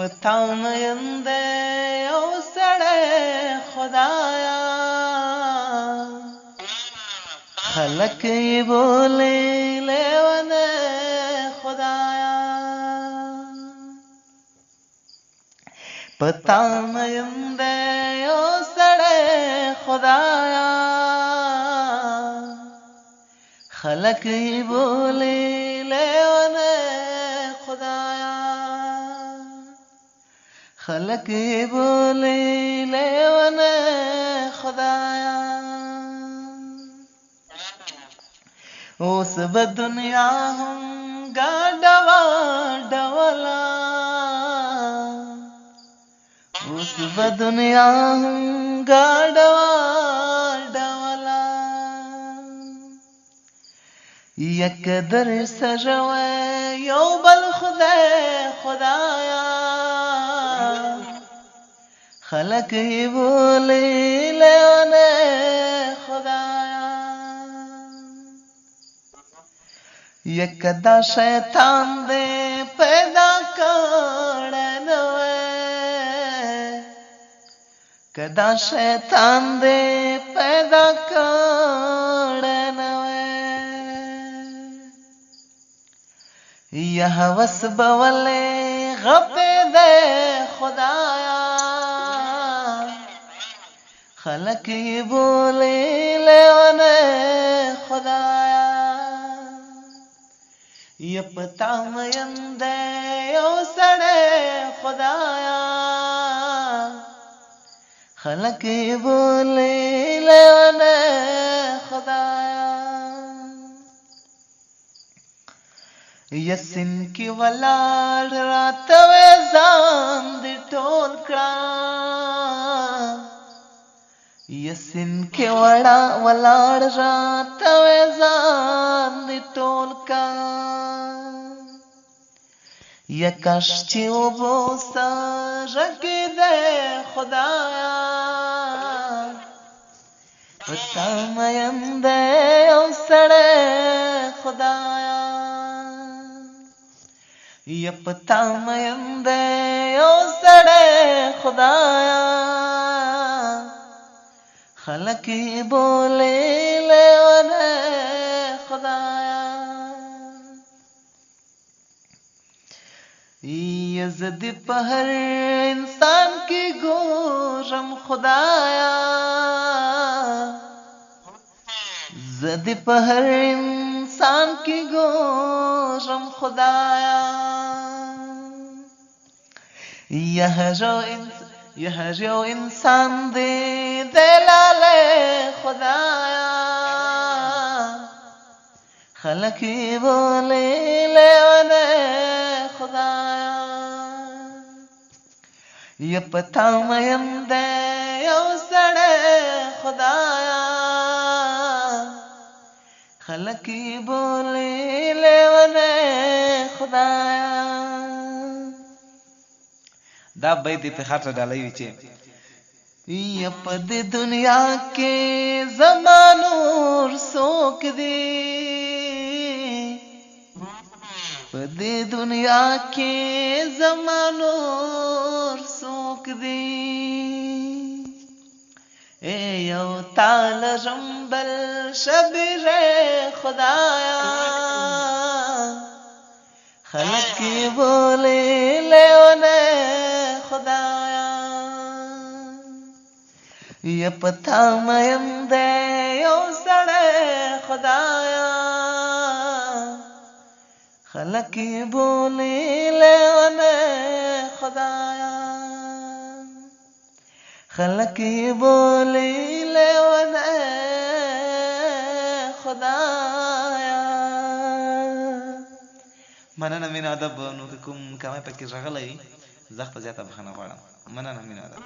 پتا مین دی یو سړی خدایا خلک یې بولي لیونی خدایا پتا مین دی یو سړی خدایا خلک یې بولي لیونی خدایا خلق بولي لیونی خدایا اوس به دنیا هم ګاډه واډوله اوس به دنیا هم ګاډه واډوله یک در سجوی یو بل خدای خدایا خلق یې بولي لیونی خدایا یک دا شیطان دې پیدا کړی نوی کدا شیطان دې پیدا کړی نوی یا هوس به ولې غپې دی خدایا خلق یې بولي لیونی خدایا یا پتا مین دی یو سړی خدایا خلق یې بولي لیونی خدایا یا سین کې ولاړ راته وې ځان دې ټول کړه یسین کې ولاړ راته وې ځان دې ټول کا یا کاش چې اوبو سره کېدی خدایا پتا مین دی یو سړی خدایا یا پتا مین دی یو سړی خدایا خلق یې بولي لیونی خدایا یا زه دې په هر انسان کې ګورم خدایا زه دې په هر انسان کې ګورم خدایا یا هر یو انسان دې دلاله خدایا خلق یې بولي لیونی خدایا یا پتا مین دی یو سړی خدایا خلق یې بولي لیونی خدایا دا بیت په خاطر ډالۍ وی چې یا په دې دنیا کې زما نور څوک دی په دې دنیا کې زما نور څوک دی یو تال رمبل شبیره خدایا خلق یې بولي لیونی خدایا یا پتا مین دی یو سړی خدایا خلق یې بولي لیونی خدایا خلق یې بولي لیونی خدایا مننه مینه ادب نو کوم کمه پکې راغلی زه په زیاته بخښنه غواړم مننه مینه ادب